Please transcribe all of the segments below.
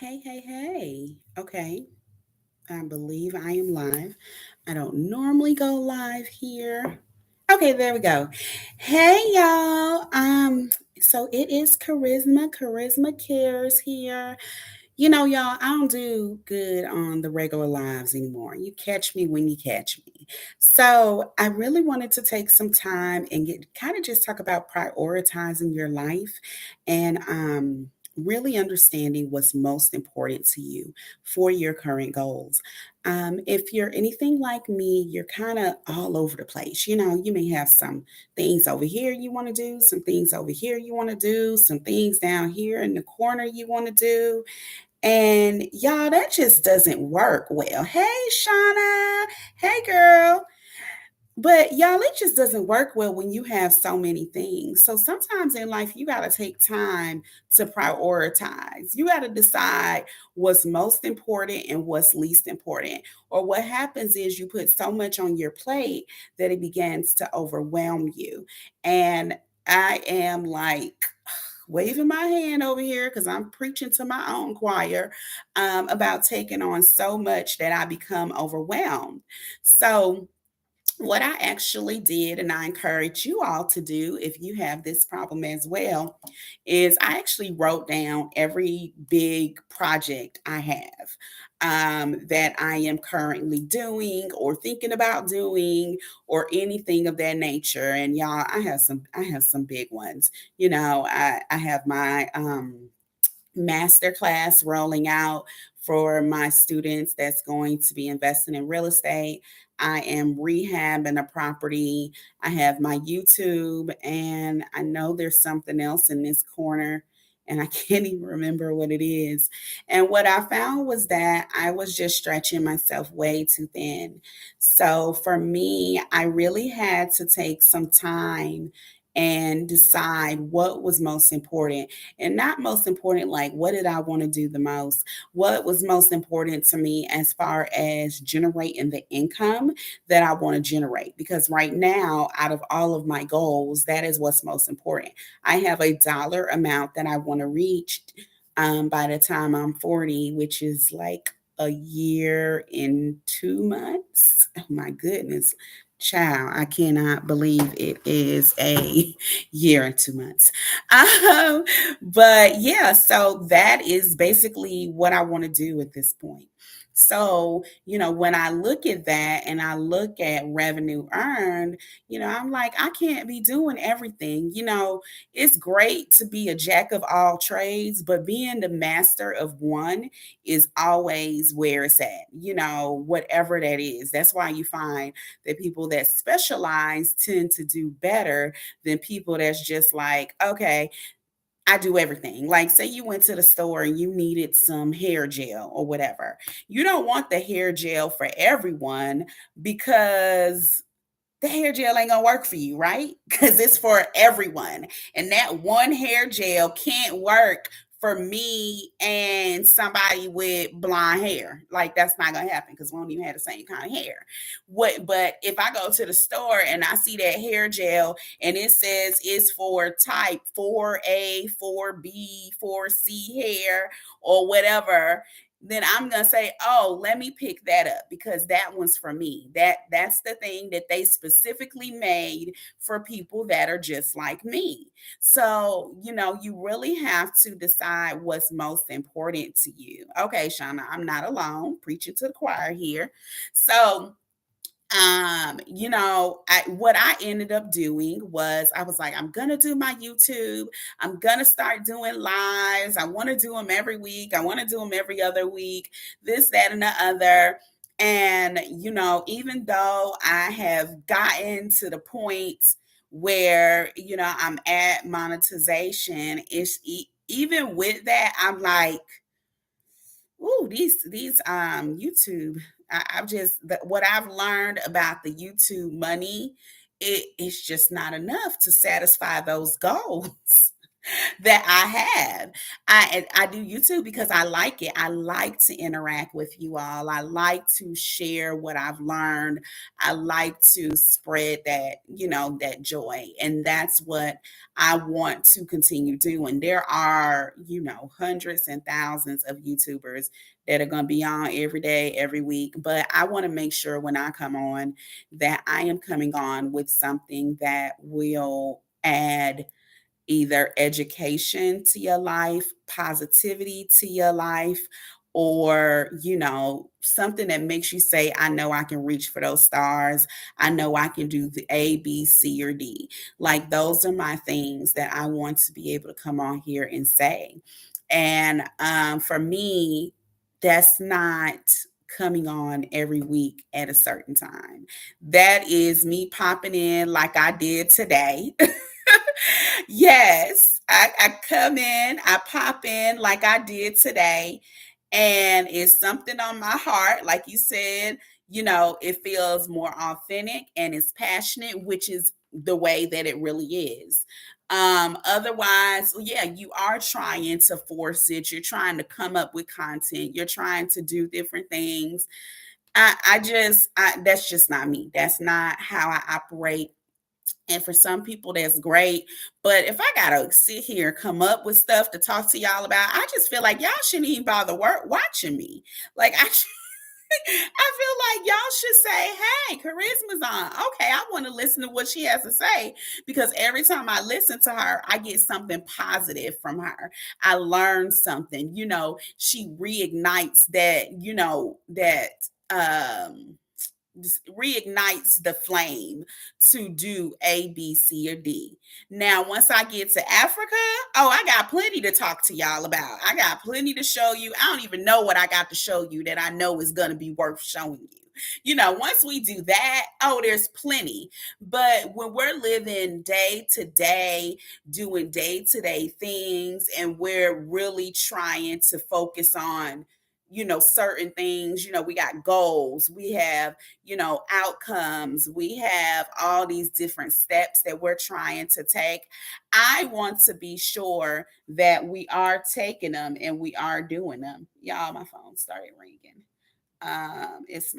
Hey, hey, hey. Okay, I believe I am live. I don't normally go live here. Okay, there we go. Hey y'all. So it is Charisma Cares here. Y'all, I don't do good on the regular lives anymore. You catch me when you catch me. So I really wanted to take some time and get kind of just talk about prioritizing your life and really understanding what's most important to you for your current goals. If you're anything like me, you're kind of all over the place. You may have some things over here you want to do, some things over here you want to do, some things down here in the corner you want to do. And y'all, that just doesn't work well. Hey, Shauna. Hey, girl. But y'all, it just doesn't work well when you have so many things. So sometimes in life, you got to take time to prioritize. You got to decide what's most important and what's least important. Or what happens is you put so much on your plate that it begins to overwhelm you. And I am like, waving my hand over here because I'm preaching to my own choir about taking on so much that I become overwhelmed. So, what I actually did, and I encourage you all to do if you have this problem as well, is I actually wrote down every big project I have that I am currently doing or thinking about doing or anything of that nature. And y'all, I have some big ones. I have my masterclass rolling out for my students that's going to be investing in real estate. I am rehabbing a property. I have my YouTube, and I know there's something else in this corner, and I can't even remember what it is. And what I found was that I was just stretching myself way too thin. So for me, I really had to take some time and decide what was most important, and not most important like what did I want to do the most, what was most important to me as far as generating the income that I want to generate, because right now out of all of my goals, that is what's most important. I have a dollar amount that I want to reach by the time I'm 40, which is like a year and 2 months. Oh my goodness, child, I cannot believe it is a year and 2 months. Um, but yeah, so that is basically what I want to do at this point. So, when I look at that and I look at revenue earned, I'm like, I can't be doing everything. It's great to be a jack of all trades, but being the master of one is always where it's at, whatever that is. That's why you find that people that specialize tend to do better than people that's just like, okay, I do everything. Like, say you went to the store and you needed some hair gel or whatever. You don't want the hair gel for everyone because the hair gel ain't gonna work for you, right? Because it's for everyone. And that one hair gel can't work for me and somebody with blonde hair. Like, that's not gonna happen because we don't even have the same kind of hair. But if I go to the store and I see that hair gel and it says it's for type 4A, 4B, 4C hair or whatever, then I'm gonna say, oh, let me pick that up because that one's for me. That's the thing that they specifically made for people that are just like me. So, you really have to decide what's most important to you. Okay, Shauna, I'm not alone preaching to the choir here. So, what I ended up doing was I was like, I'm gonna do my YouTube. I'm gonna start doing lives. I want to do them every week. I want to do them every other week, this, that, and the other. And even though I have gotten to the point where I'm at monetization, even with that, I'm like, ooh, these YouTube. I've just what I've learned about the YouTube money, it's just not enough to satisfy those goals. that I have. I do YouTube because I like it. I like to interact with you all. I like to share what I've learned. I like to spread that, that joy. And that's what I want to continue doing. There are, hundreds and thousands of YouTubers that are going to be on every day, every week. But I want to make sure when I come on that I am coming on with something that will add either education to your life, positivity to your life, or, something that makes you say, I know I can reach for those stars. I know I can do the A, B, C, or D. Like, those are my things that I want to be able to come on here and say. And for me, that's not coming on every week at a certain time. That is me popping in like I did today. Yes, I come in, I pop in like I did today, and it's something on my heart. Like you said, it feels more authentic and it's passionate, which is the way that it really is. Otherwise, yeah, you are trying to force it. You're trying to come up with content. You're trying to do different things. That's just not me. That's not how I operate. And for some people, that's great. But if I gotta sit here and come up with stuff to talk to y'all about, I just feel like y'all shouldn't even bother watching me. Like I feel like y'all should say, "Hey, Charisma's on. Okay, I want to listen to what she has to say," because every time I listen to her, I get something positive from her. I learn something. She reignites that. Um Reignites the flame to do A, B, C, or D. Now, once I get to Africa, oh, I got plenty to talk to y'all about. I got plenty to show you. I don't even know what I got to show you that I know is going to be worth showing you. Once we do that, oh, there's plenty. But when we're living day to day, doing day to day things, and we're really trying to focus on, certain things, we got goals, we have, outcomes, we have all these different steps that we're trying to take. I want to be sure that we are taking them and we are doing them. Y'all, my phone started ringing. It's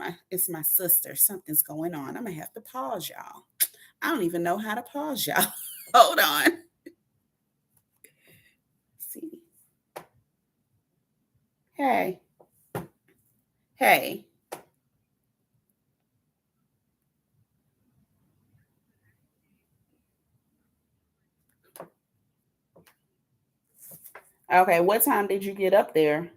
my sister. Something's going on. I'm gonna have to pause y'all. I don't even know how to pause y'all. Hold on. See. Hey. Hey. Okay, what time did you get up there?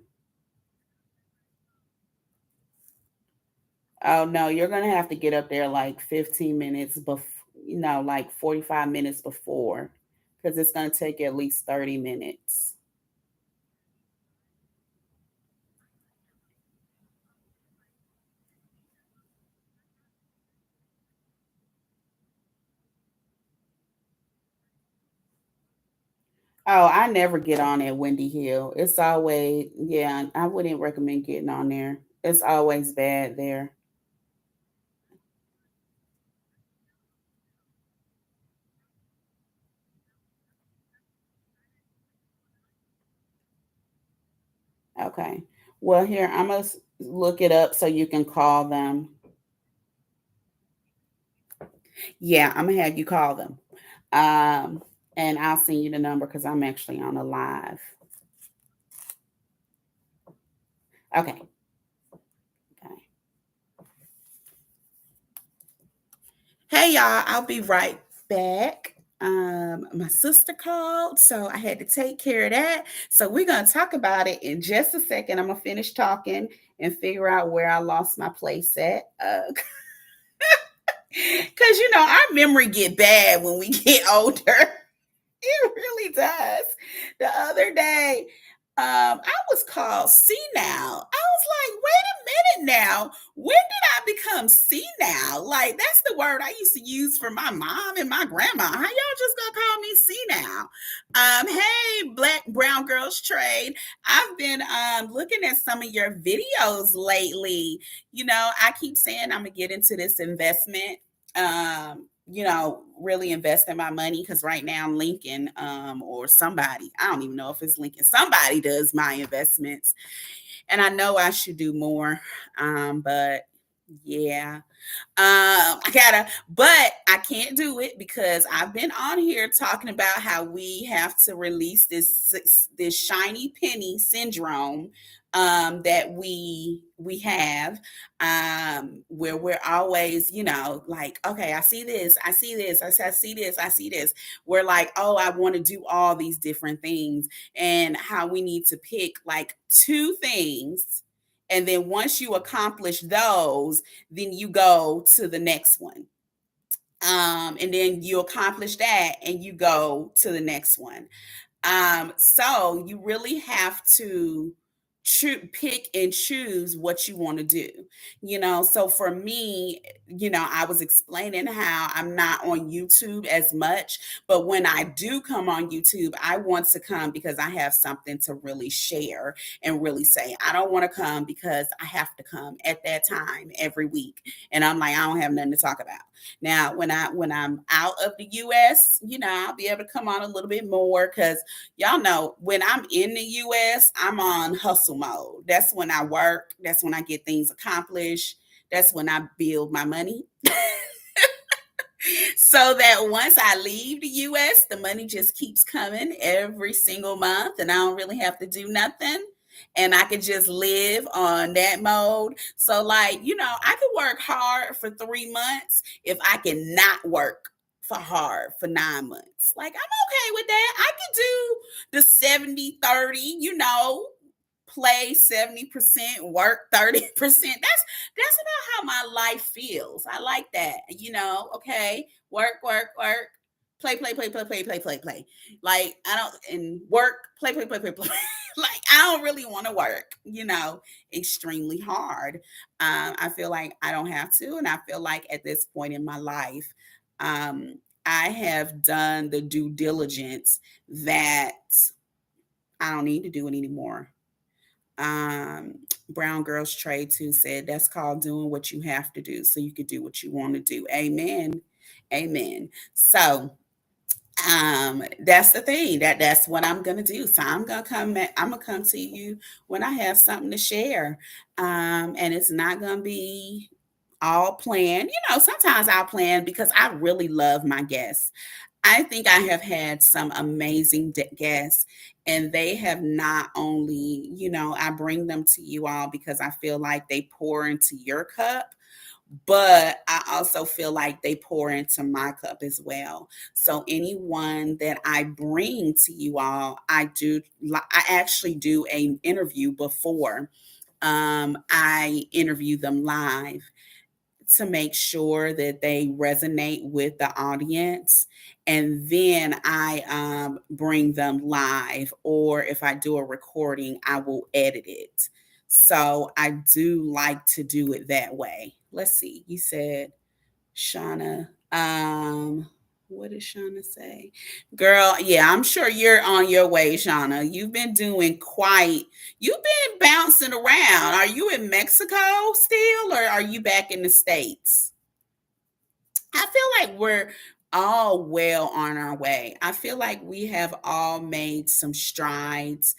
Oh no, you're gonna have to get up there like 15 minutes before, like 45 minutes before, because it's gonna take you at least 30 minutes. Oh, I never get on at Windy Hill. It's always, yeah, I wouldn't recommend getting on there. It's always bad there. Okay. Well, here, I'm gonna look it up so you can call them. Yeah, I'm gonna have you call them. Um, and I'll send you the number because I'm actually on a live. Okay. Okay. Hey y'all, I'll be right back. My sister called, so I had to take care of that. So we're gonna talk about it in just a second. I'm gonna finish talking and figure out where I lost my place at. Because our memory get bad when we get older. It really does. The other day, I was called senile. I was like, wait a minute now. When did I become senile? Like, that's the word I used to use for my mom and my grandma. How y'all just gonna call me senile? Hey, Black Brown Girls Trade. I've been looking at some of your videos lately. I keep saying I'm gonna get into this investment. really investing my money because right now Lincoln, or somebody, I don't even know if it's Lincoln, somebody does my investments, and I know I should do more. But yeah, I gotta, but I can't do it because I've been on here talking about how we have to release this shiny penny syndrome, that we have, where we're always, like, okay, I see this, I see this, I see this, I see this. We're like, oh, I want to do all these different things, and how we need to pick like two things, and then once you accomplish those, then you go to the next one. And then you accomplish that and you go to the next one. So you really have to pick and choose what you want to do. So for me, I was explaining how I'm not on YouTube as much, but when I do come on YouTube, I want to come because I have something to really share and really say. I don't want to come because I have to come at that time every week, and I'm like, I don't have nothing to talk about. Now, when I'm out of the US, I'll be able to come on a little bit more because y'all know when I'm in the US, I'm on hustle mode. That's when I work, that's when I get things accomplished, that's when I build my money. So that once I leave the US, the money just keeps coming every single month and I don't really have to do nothing. And I could just live on that mode. So, like, I could work hard for 3 months if I can not work for hard for 9 months. Like, I'm okay with that. I could do the 70-30, play 70%, work 30%. That's about how my life feels. I like that. Okay, work, play, play, play, play, play, play, play, play. Like, I don't, and work, play, play, play, play, play. Like, I don't really want to work, extremely hard. I feel like I don't have to, and I feel like at this point in my life, I have done the due diligence that I don't need to do it anymore. Brown Girls Trade 2 said that's called doing what you have to do so you could do what you want to do. Amen. Amen. So, that's the thing, that's what I'm gonna do. So I'm gonna come to you when I have something to share. And it's not gonna be all planned. Sometimes I'll plan because I really love my guests. I think I have had some amazing guests, and they have not only, I bring them to you all because I feel like they pour into your cup, but I also feel like they pour into my cup as well. So anyone that I bring to you all, I actually do an interview before. I interview them live to make sure that they resonate with the audience. And then I bring them live, or if I do a recording, I will edit it. So I do like to do it that way. Let's see. You said Shauna. What did Shauna say? Girl, yeah, I'm sure you're on your way, Shauna. You've been bouncing around. Are you in Mexico still, or are you back in the States? I feel like we're all well on our way. I feel like we have all made some strides.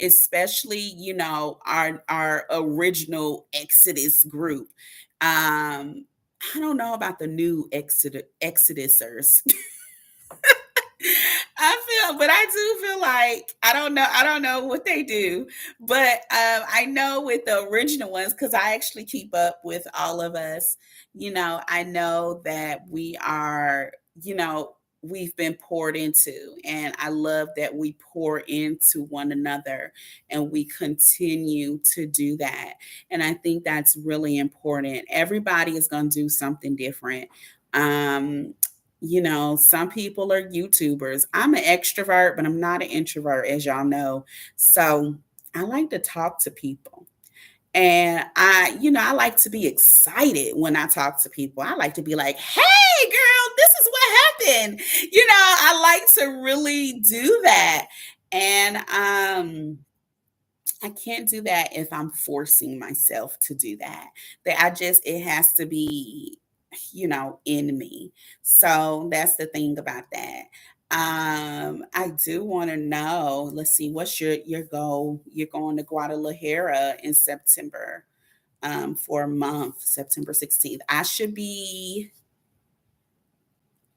Especially, our original Exodus group. I don't know about the new Exodusers. But I do feel like I don't know what they do, but I know with the original ones because I actually keep up with all of us. I know that you know, we've been poured into, and I love that we pour into one another and we continue to do that. And I think that's really important. Everybody is going to do something different. Um, some people are YouTubers. I'm an extrovert, but I'm not an introvert, as y'all know. So I like to talk to people. And I like to be excited when I talk to people. I like to be like, hey, girl, this is what happened. I like to really do that. And I can't do that if I'm forcing myself to do that. It has to be in me. So that's the thing about that. I do want to know, let's see, what's your goal? You're going to Guadalajara in September, for a month, September 16th. I should be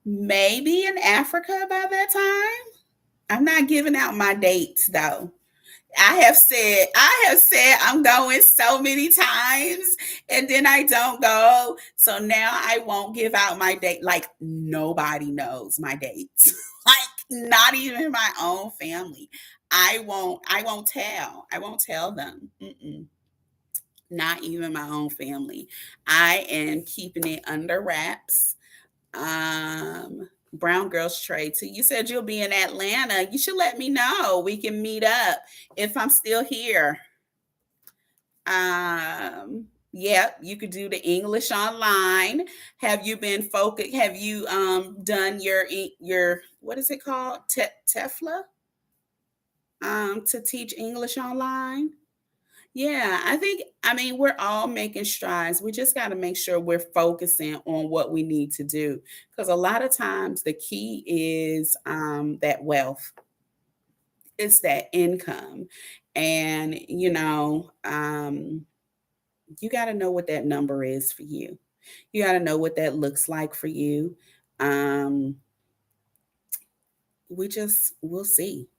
maybe in Africa by that time. I'm not giving out my dates though. I have said I'm going so many times and then I don't go. So now I won't give out my date. Like nobody knows my dates. Like not even my own family. I won't tell them. Mm-mm. Not even my own family. I am keeping it under wraps. Brown Girls Trade too. You said you'll be in Atlanta. You should let me know. We can meet up if I'm still here. Yeah, you could do the English online. Have you been focused? Have you done your what is it called? TEFLA to teach English online? Yeah, I mean, we're all making strides. We just got to make sure we're focusing on what we need to do. Because a lot of times the key is that wealth, it's that income. And, you got to know what that number is for you. You got to know what that looks like for you. Um, we'll see.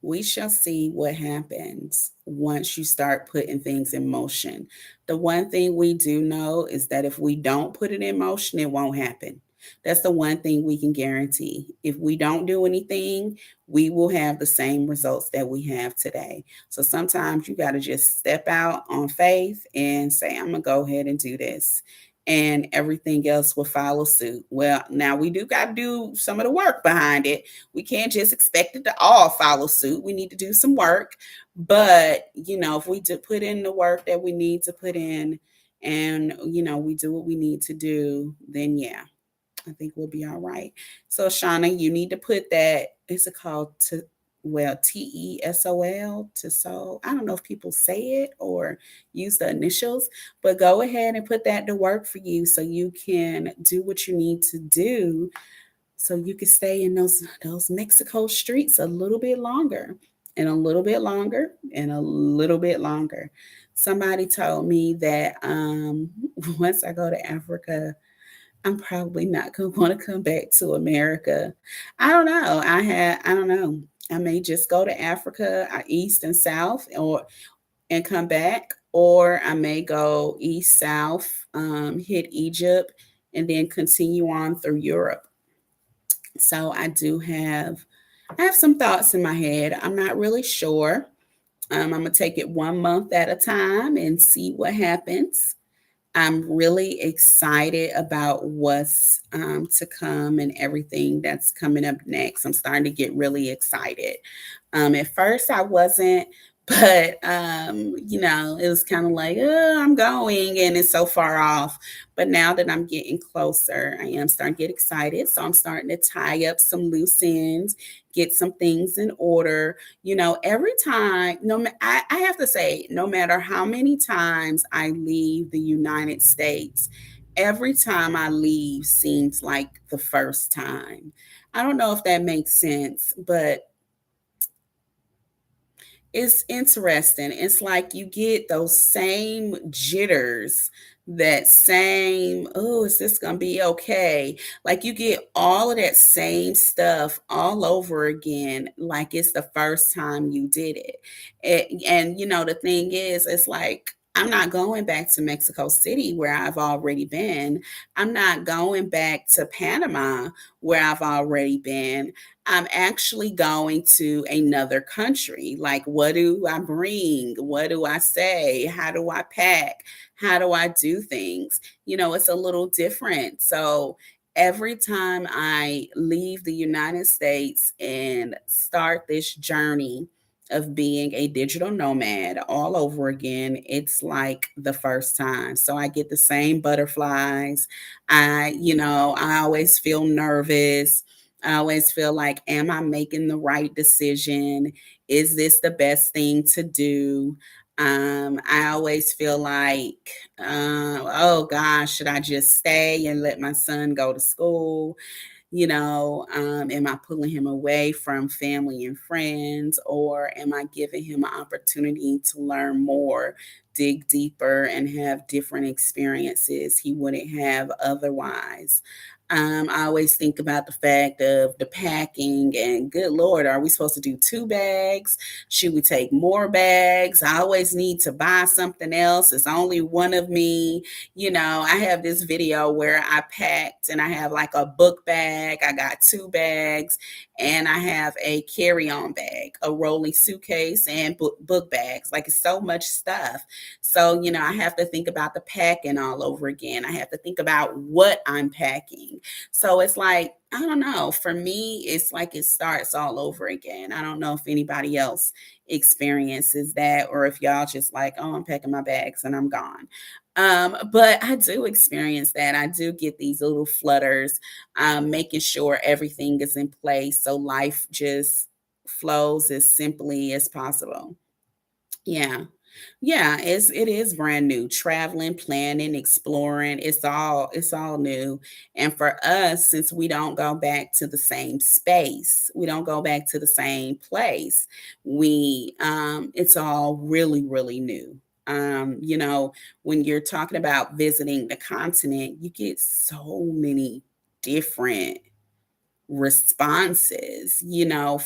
We shall see what happens once you start putting things in motion. The one thing we do know is that if we don't put it in motion, it won't happen. That's the one thing we can guarantee. If we don't do anything, we will have the same results that we have today. So sometimes you got to just step out on faith and say, I'm going to go ahead and do this. And everything else will follow suit. Well, now we do got to do some of the work behind it. We can't just expect it to all follow suit. We need to do some work. But, if we do put in the work that we need to put in and, we do what we need to do, then yeah, I think we'll be all right. So, Shauna, you need to put that, is it called TESOL, to so? I don't know if people say it or use the initials, but go ahead and put that to work for you so you can do what you need to do so you can stay in those Mexico streets a little bit longer and a little bit longer and a little bit longer. Somebody told me that once I go to Africa, I'm probably not going to want to come back to America. I don't know. I don't know. I may just go to Africa, east and south, or and come back, or I may go east, south, hit Egypt, and then continue on through Europe. So I have some thoughts in my head. I'm not really sure. I'm gonna take it 1 month at a time and see what happens. I'm really excited about what's to come and everything that's coming up next. I'm starting to get really excited. At first, I wasn't, but it was kind of like, oh, I'm going, and it's so far off. But now that I'm getting closer, I am starting to get excited. So I'm starting to tie up some loose ends, get some things in order. Every time, I have to say, no matter how many times I leave the United States, every time I leave seems like the first time. I don't know if that makes sense, but it's interesting. It's like you get those same jitters, that same, oh, is this going to be okay? Like you get all of that same stuff all over again, like it's the first time you did it. The thing is, it's like, I'm not going back to Mexico City where I've already been. I'm not going back to Panama where I've already been. I'm actually going to another country. Like, what do I bring? What do I say? How do I pack? How do I do things? It's a little different. So, every time I leave the United States and start this journey of being a digital nomad all over again, it's like the first time. So I get the same butterflies. I always feel nervous. I always feel like, am I making the right decision? Is this the best thing to do? I always feel like, oh gosh, should I just stay and let my son go to school? Am I pulling him away from family and friends, or am I giving him an opportunity to learn more, dig deeper, and have different experiences he wouldn't have otherwise? I always think about the fact of the packing, and good Lord, are we supposed to do 2 bags? Should we take more bags? I always need to buy something else. It's only one of me. I have this video where I packed and I have like a book bag, I got 2 bags, and I have a carry on bag, a rolling suitcase, and book bags. Like it's so much stuff. So, I have to think about the packing all over again. I have to think about what I'm packing. So it's like, I don't know. For me, it's like it starts all over again. I don't know if anybody else experiences that, or if y'all just like, oh, I'm packing my bags and I'm gone. But I do experience that. I do get these little flutters, making sure everything is in place so life just flows as simply as possible. Yeah. Yeah, it is brand new. Traveling, planning, exploring, it's all new. And for us, since we don't go back to the same space, we don't go back to the same place, we it's all really, really new. When you're talking about visiting the continent, you get so many different responses,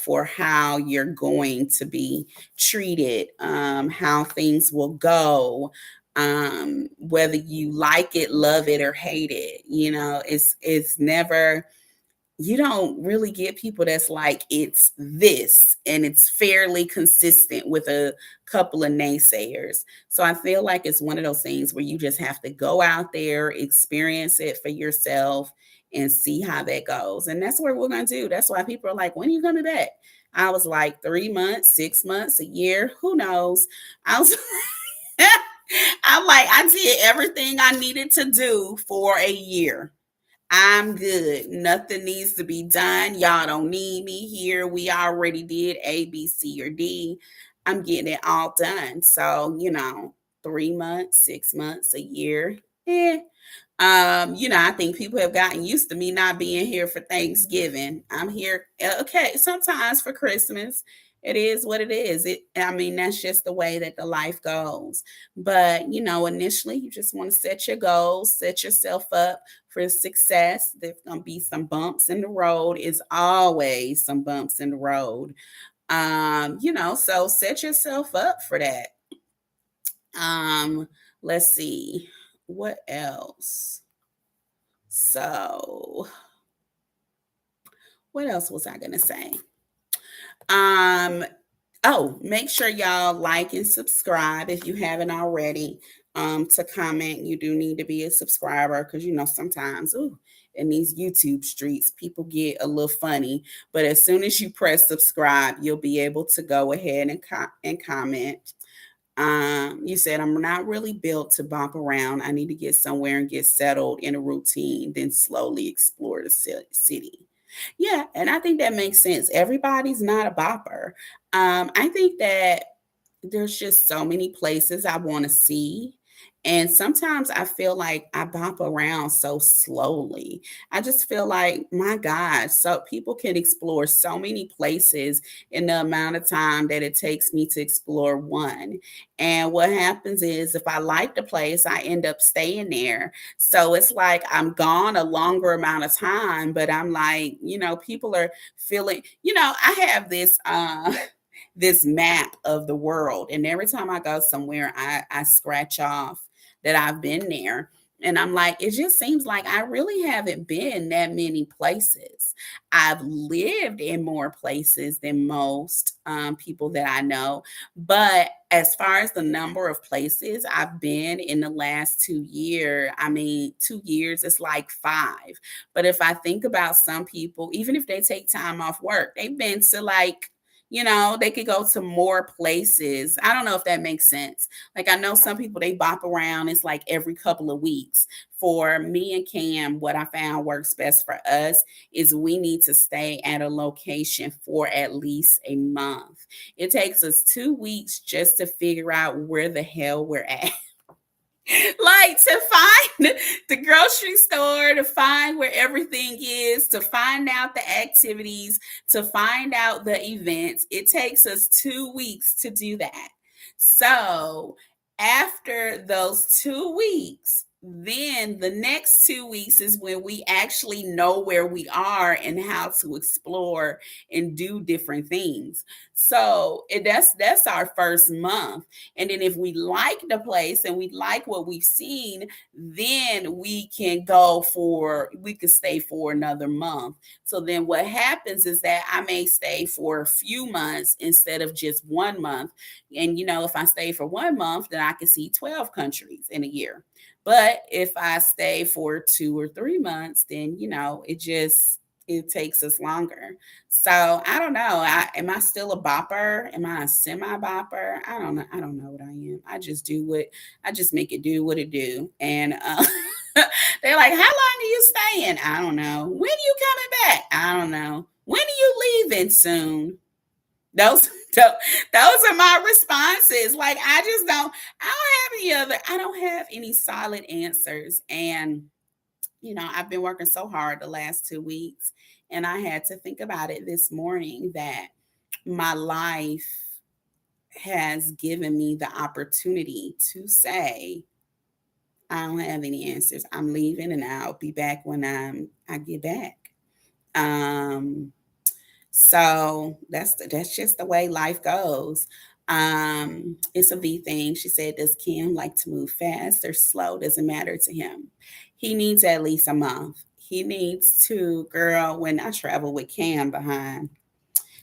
for how you're going to be treated, how things will go, whether you like it, love it, or hate it. It's never, you don't really get people that's like, it's this and it's fairly consistent with a couple of naysayers. So I feel like it's one of those things where you just have to go out there, experience it for yourself, and see how that goes. And that's what we're going to do. That's why people are like, when are you coming back? I was like 3 months, 6 months, a year, who knows? I was I'm like, I did everything I needed to do for a year. I'm good. Nothing needs to be done. Y'all don't need me here. We already did A, B, C, or D. I'm getting it all done. So, 3 months, 6 months, a year. Eh. I think people have gotten used to me not being here for Thanksgiving. I'm here, okay, sometimes for Christmas. It is what it is. I mean, that's just the way that the life goes. But, initially you just want to set your goals, set yourself up for success. There's going to be some bumps in the road. Is always some bumps in the road. So set yourself up for that. Um, let's see. What else? So, what else was I going to say? Um, oh, make sure y'all like and subscribe if you haven't already. To comment, you do need to be a subscriber because sometimes, ooh, in these YouTube streets, people get a little funny. But as soon as you press subscribe, you'll be able to go ahead and comment. You said, I'm not really built to bump around. I need to get somewhere and get settled in a routine, then slowly explore the city. Yeah, and I think that makes sense. Everybody's not a bopper. I think that there's just so many places I want to see. And sometimes I feel like I bop around so slowly. I just feel like, my God, so people can explore so many places in the amount of time that it takes me to explore one. And what happens is, if I like the place, I end up staying there. So it's like I'm gone a longer amount of time, but I'm like, people are feeling, I have this this map of the world. And every time I go somewhere, I scratch off that I've been there. And I'm like, it just seems like I really haven't been that many places. I've lived in more places than most people that I know. But as far as the number of places I've been in the last 2 years, I mean, 2 years is like five. But if I think about some people, even if they take time off work, they've been to like, They could go to more places. I don't know if that makes sense. Like, I know some people, they bop around, it's like every couple of weeks. For me and Cam, what I found works best for us is we need to stay at a location for at least a month. It takes us 2 weeks just to figure out where the hell we're at. Like, to find the grocery store, to find where everything is, to find out the activities, to find out the events. It takes us 2 weeks to do that. So after those 2 weeks, then the next 2 weeks is when we actually know where we are and how to explore and do different things. So that's our first month. And then if we like the place and we like what we've seen, then we could stay for another month. So then what happens is that I may stay for a few months instead of just 1 month. And if I stay for 1 month, then I can see 12 countries in a year. But if I stay for 2 or 3 months, then it takes us longer. So I don't know. Am I still a bopper? Am I a semi bopper? I don't know. I don't know what I am. I just make it do what it do. And they're like, how long are you staying? I don't know. When are you coming back? I don't know. When are you leaving soon? Those those are my responses. Like, I don't have any solid answers. And I've been working so hard the last 2 weeks, and I had to think about it this morning that my life has given me the opportunity to say, I don't have any answers. I'm leaving, and I'll be back when I get back. Um, so that's just the way life goes. It's a V thing. She said, "Does Kim like to move fast or slow? Doesn't matter to him. He needs at least a month. He needs to, girl. When I travel with Cam behind,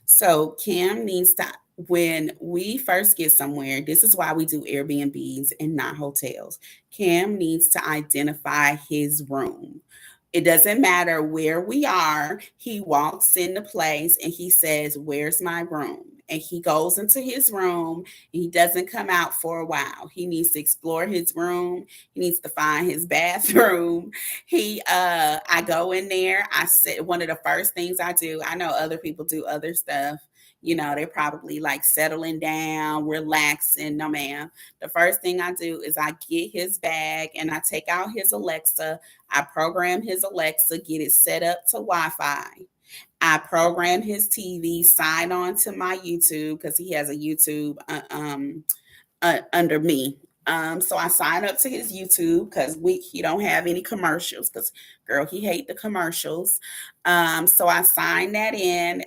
so Cam needs to, when we first get somewhere, this is why we do Airbnbs and not hotels. Cam needs to identify his room. It doesn't matter where we are. He walks in the place and he says, "Where's my room?" And he goes into his room and he doesn't come out for a while. He needs to explore his room. He needs to find his bathroom. I go in there. I sit, one of the first things I do, I know other people do other stuff. They're probably like settling down, relaxing. No, ma'am. The first thing I do is I get his bag and I take out his Alexa. I program his Alexa, get it set up to Wi Fi. I program his TV, sign on to my YouTube because he has a YouTube under me. So I sign up to his YouTube because he don't have any commercials because, girl, he hate the commercials. So I sign that in,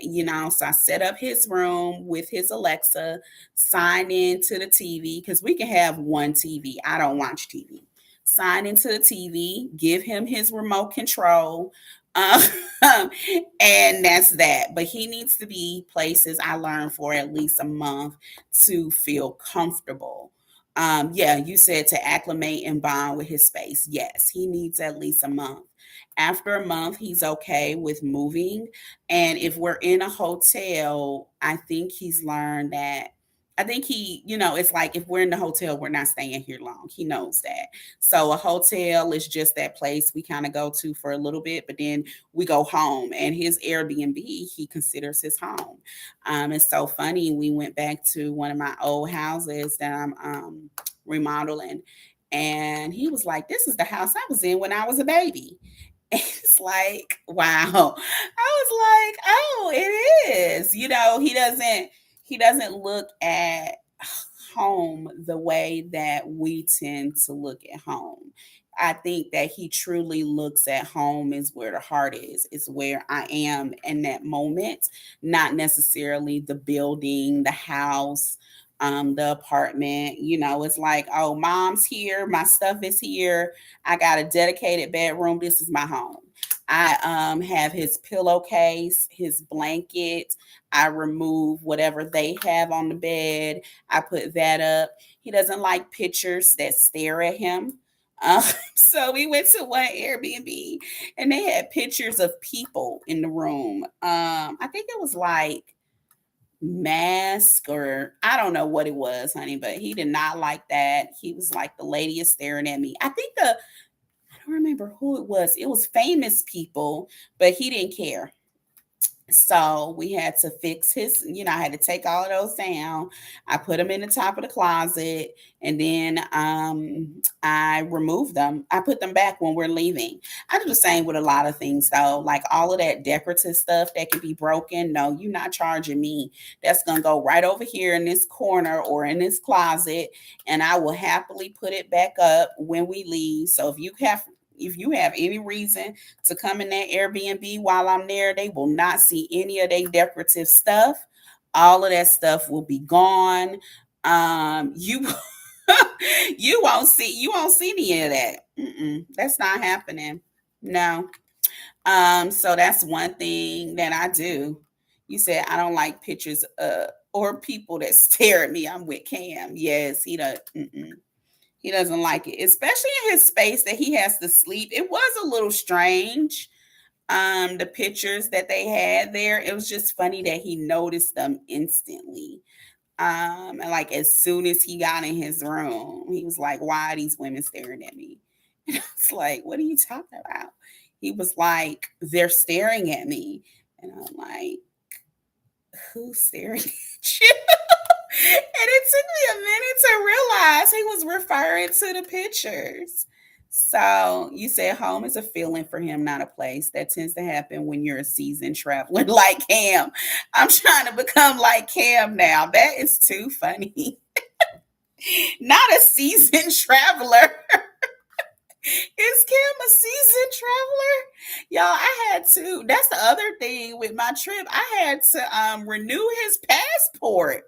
so I set up his room with his Alexa, sign in to the TV because we can have one TV. I don't watch TV. Sign into the TV, give him his remote control. Um, and that's that. But he needs to be places I learned for at least a month to feel comfortable. Yeah, you said to acclimate and bond with his space. Yes, he needs at least a month. After a month, he's okay with moving. And if we're in a hotel, I think he's learned that. I think it's like if we're in the hotel, we're not staying here long. He knows that. So a hotel is just that place we kind of go to for a little bit, but then we go home. And his Airbnb, he considers his home. It's so funny. We went back to one of my old houses that I'm remodeling, and he was like, "This is the house I was in when I was a baby." It's like, wow. I was like, "Oh, it is." He doesn't look at home the way that we tend to look at home. I think that he truly looks at home is where the heart is where I am in that moment, not necessarily the building, the house, the apartment. It's like, oh, mom's here, my stuff is here. I got a dedicated bedroom. This is my home. I have his pillowcase, his blanket. I remove whatever they have on the bed. I put that up. He doesn't like pictures that stare at him. Um, so we went to one Airbnb and they had pictures of people in the room. I think it was like mask, or I don't know what it was, honey, but he did not like that. He was like, the lady is staring at me. I don't remember who it was. It was famous people, but he didn't care. So we had to fix his, I had to take all of those down. I put them in the top of the closet, and then I removed them. I put them back when we're leaving. I do the same with a lot of things though, like all of that decorative stuff that can be broken. No, you're not charging me. That's going to go right over here in this corner or in this closet, and I will happily put it back up when we leave. So if you have any reason to come in that Airbnb while I'm there, they will not see any of their decorative stuff. All of that stuff will be gone. You you won't see any of that. That's not happening. No. So that's one thing that I do. You said I don't like pictures or people that stare at me. I'm with Cam. Yes, he does. He doesn't like it, especially in his space that he has to sleep. It was a little strange. The pictures that they had there, it was just funny that he noticed them instantly. And like as soon as he got in his room, he was like, "Why are these women staring at me?" And I was like, "What are you talking about?" He was like, "They're staring at me," and I'm like, "Who's staring at you?" And it took me a minute to realize he was referring to the pictures. So you said home is a feeling for him, not a place. That tends to happen when you're a seasoned traveler like Cam. I'm trying to become like Cam now. That is too funny. Not a seasoned traveler. Is Cam a seasoned traveler? Y'all, I had to. That's the other thing with my trip. I had to renew his passport.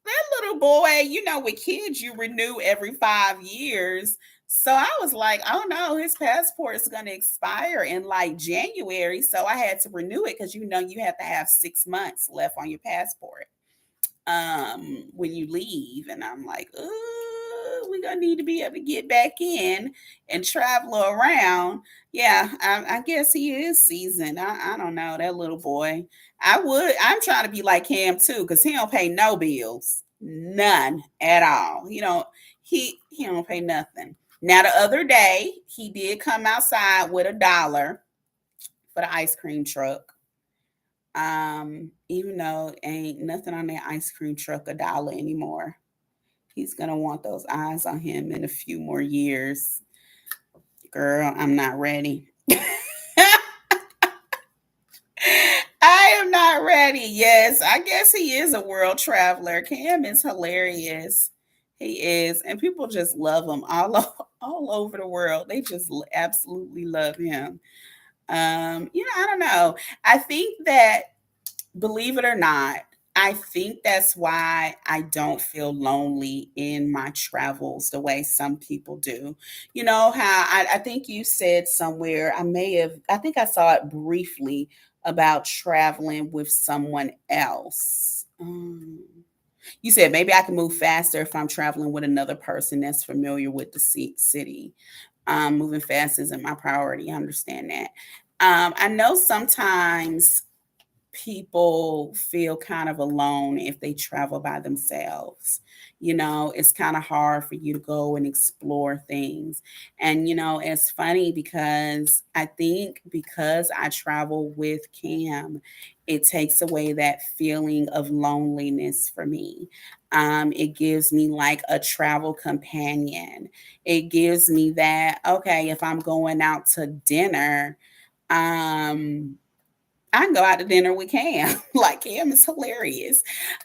That little boy, with kids, you renew every 5 years. So I was like, oh no, his passport is going to expire in like January. So I had to renew it because you have to have 6 months left on your passport when you leave. And I'm like, oh, we're going to need to be able to get back in and travel around. Yeah, I guess he is seasoned. I don't know, that little boy. I'm trying to be like him too, because he don't pay no bills. None at all. He don't pay nothing. Now the other day he did come outside with $1 for the ice cream truck. Even though ain't nothing on that ice cream truck $1 anymore. He's gonna want those eyes on him in a few more years. Girl, I'm not ready. I am not ready. Yes, I guess he is a world traveler. Cam is hilarious. He is, and people just love him all over the world. They just absolutely love him. I don't know. I think that, believe it or not, I think that's why I don't feel lonely in my travels the way some people do. You know how I think you said somewhere, I think I saw it briefly about traveling with someone else. You said maybe I can move faster if I'm traveling with another person that's familiar with the city. Moving fast isn't my priority. I understand that. I know sometimes people feel kind of alone if they travel by themselves. It's kind of hard for you to go and explore things. And, it's funny because I think because I travel with Cam, it takes away that feeling of loneliness for me. It gives me like a travel companion. It gives me that, okay, if I'm going out to dinner, um, I can go out to dinner with Cam. Like Cam is hilarious.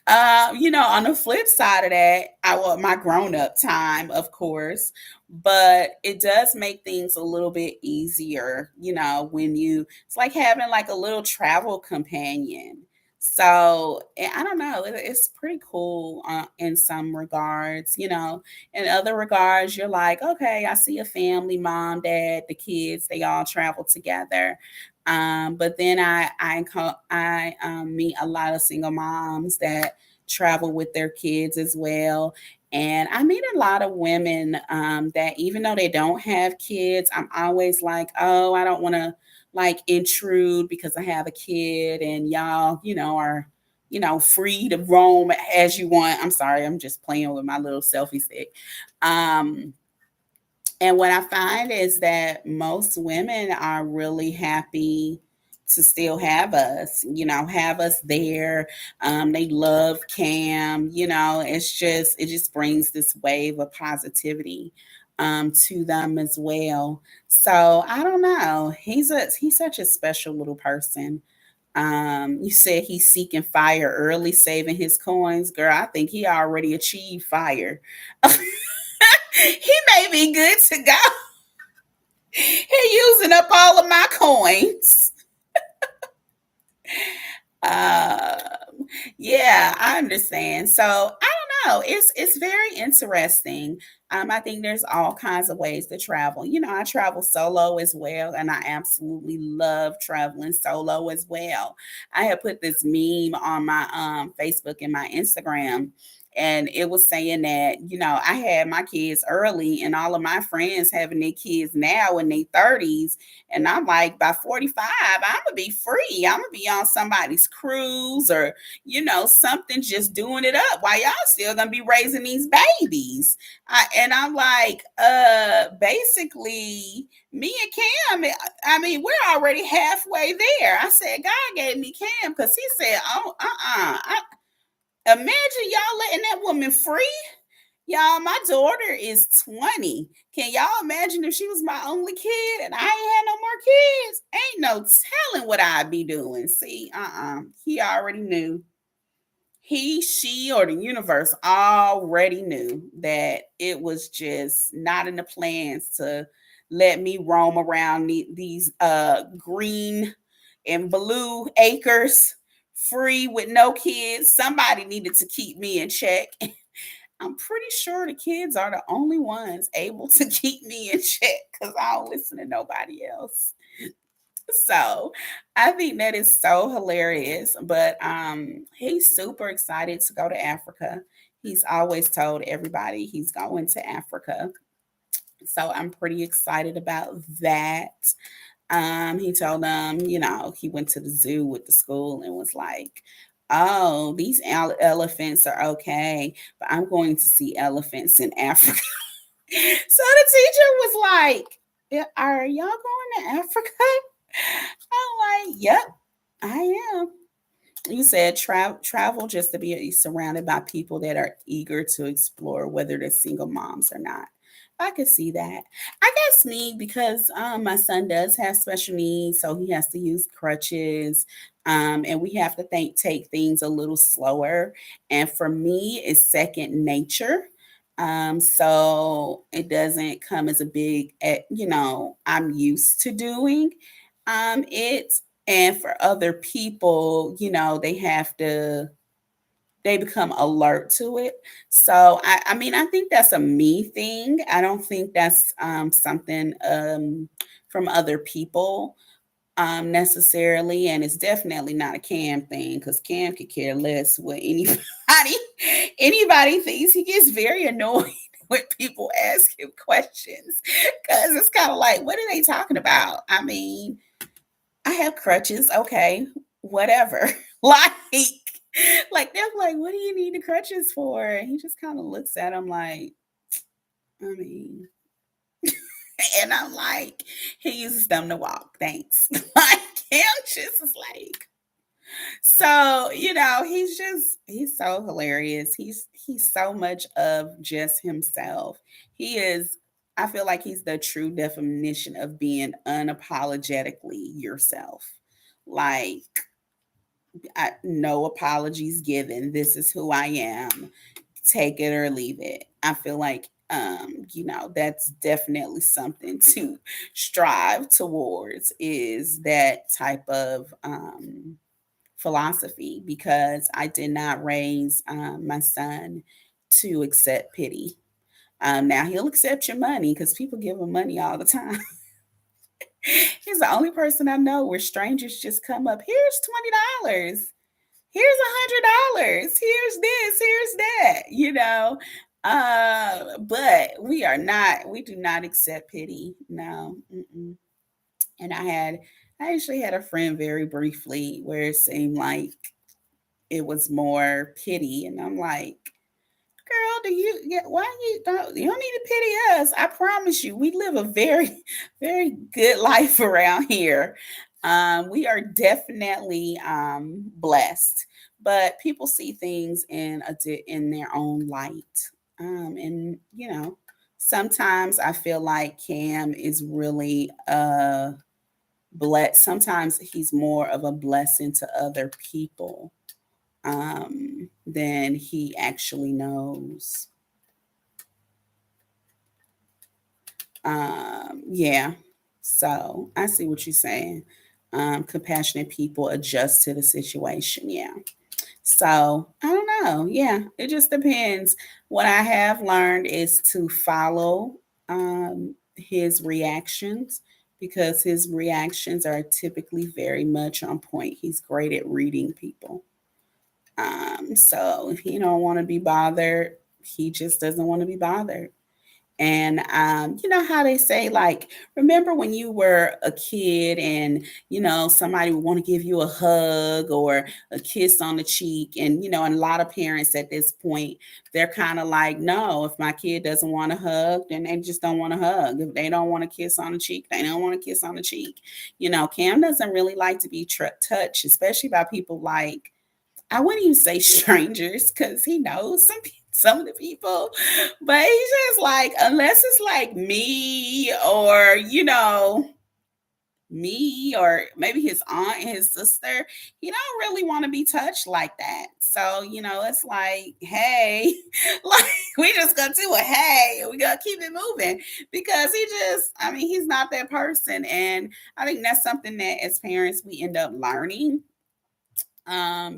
On the flip side of that, I want my grown up time, of course, but it does make things a little bit easier. When it's like having like a little travel companion. So I don't know. It's pretty cool in some regards. In other regards, you're like, okay, I see a family, mom, dad, the kids, they all travel together. But then I meet a lot of single moms that travel with their kids as well. And I meet a lot of women that even though they don't have kids, I'm always like, oh, I don't want to like intrude because I have a kid and y'all, are free to roam as you want. I'm sorry, I'm just playing with my little selfie stick. Um, and what I find is that most women are really happy to still have us there. They love Cam. It just brings this wave of positivity to them as well. So I don't know. He's such a special little person. You said he's seeking fire early, saving his coins. Girl, I think he already achieved fire. He may be good to go. He using up all of my coins. Um, yeah, I understand. So I don't know. It's very interesting. I think there's all kinds of ways to travel. I travel solo as well, and I absolutely love traveling solo as well. I have put this meme on my Facebook and my Instagram, and it was saying that I had my kids early, and all of my friends having their kids now in their 30s, and I'm like, by 45, I'm gonna be free. I'm gonna be on somebody's cruise or something, just doing it up while y'all still gonna be raising these babies. And I'm like, basically, me and Cam, I mean, we're already halfway there. I said, God gave me Cam because he said, oh, imagine y'all letting that woman free. Y'all, my daughter is 20. Can y'all imagine if she was my only kid and I ain't had no more kids? Ain't no telling what I'd be doing. See, he already knew. He, she, or the universe already knew that it was just not in the plans to let me roam around these green and blue acres free with no kids. Somebody needed to keep me in check. I'm pretty sure the kids are the only ones able to keep me in check because I don't listen to nobody else. So I think that is so hilarious. But he's super excited to go to Africa. He's always told everybody he's going to Africa. So I'm pretty excited about that. He told them, he went to the zoo with the school and was like, oh, these elephants are okay, but I'm going to see elephants in Africa. So the teacher was like, "Yeah, are y'all going to Africa?" I'm like, yep, I am. You said travel just to be surrounded by people that are eager to explore, whether they're single moms or not. I could see that. I guess me because my son does have special needs, so he has to use crutches, and we have to take things a little slower. And for me, it's second nature. So it doesn't come as a big, I'm used to doing it. And for other people, they become alert to it. So I mean, I think that's a me thing. I don't think that's something from other people necessarily, and it's definitely not a Cam thing because Cam could care less what anybody thinks. He gets very annoyed when people ask him questions because it's kind of like, what are they talking about? I mean, I have crutches. Okay, whatever. Like they're like, what do you need the crutches for? And he just kind of looks at him like, I mean, and I'm like, he uses them to walk. Thanks. Like him just is like, so he's so hilarious. He's so much of just himself. He is. I feel like he's the true definition of being unapologetically yourself. Like no apologies given. This is who I am. Take it or leave it. I feel like that's definitely something to strive towards is that type of philosophy because I did not raise my son to accept pity. Now he'll accept your money because people give him money all the time. He's the only person I know where strangers just come up. Here's $20. Here's $100. Here's this. Here's that. But we do not accept pity. No. Mm-mm. And I actually had a friend very briefly where it seemed like it was more pity. And I'm like, girl, do you get why you don't need to pity us? I promise you, we live a very, very good life around here. We are definitely blessed, but people see things in their own light. And sometimes I feel like Cam is really blessed. Sometimes he's more of a blessing to other people than he actually knows. Yeah. So I see what you're saying. Compassionate people adjust to the situation. Yeah. So I don't know. Yeah, it just depends. What I have learned is to follow his reactions because his reactions are typically very much on point. He's great at reading people. So if he don't want to be bothered, he just doesn't want to be bothered. And you know how they say, like, remember when you were a kid and somebody would want to give you a hug or a kiss on the cheek, and a lot of parents at this point, they're kind of like, no, if my kid doesn't want to hug, then they just don't want to hug. If they don't want to kiss on the cheek, they don't want to kiss on the cheek. Cam doesn't really like to be touched, especially by people like, I wouldn't even say strangers because he knows some of the people, but he's just like, unless it's like me or maybe his aunt and his sister, he don't really want to be touched like that. So, it's like, hey, like we just gonna do a hey, we gotta keep it moving because he's not that person. And I think that's something that as parents we end up learning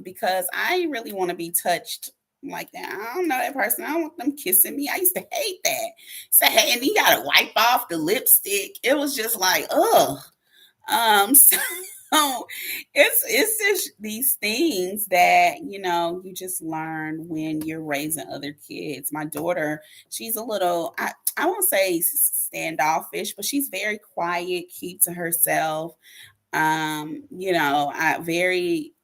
because I really want to be touched like that. I don't know that person. I don't want them kissing me. I used to hate that. Say, hey, and you gotta wipe off the lipstick. It was just like, ugh. So it's just these things that you just learn when you're raising other kids. My daughter, she's a little I won't say standoffish, but she's very quiet, keep to herself. I very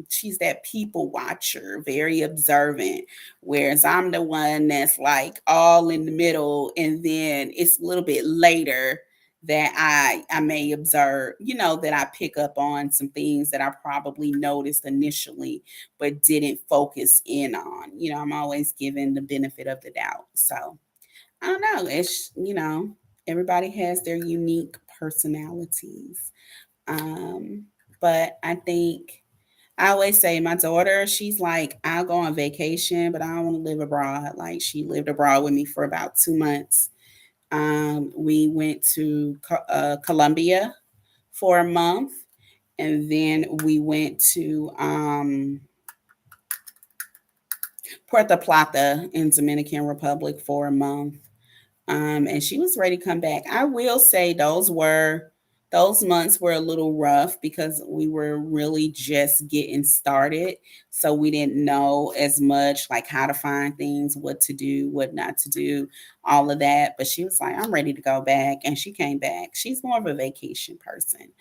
she's that people watcher, very observant, whereas I'm the one that's like all in the middle, and then it's a little bit later that I may observe, that I pick up on some things that I probably noticed initially but didn't focus in on. I'm always given the benefit of the doubt. So I don't know. Everybody has their unique personalities. Um, but I think I always say my daughter, she's like, I'll go on vacation, but I don't want to live abroad. Like she lived abroad with me for about 2 months. We went to Colombia for a month, and then we went to Puerto Plata in Dominican Republic for a month. And she was ready to come back. I will say those months were a little rough because we were really just getting started. So we didn't know as much like how to find things, what to do, what not to do, all of that. But she was like, I'm ready to go back. And she came back. She's more of a vacation person.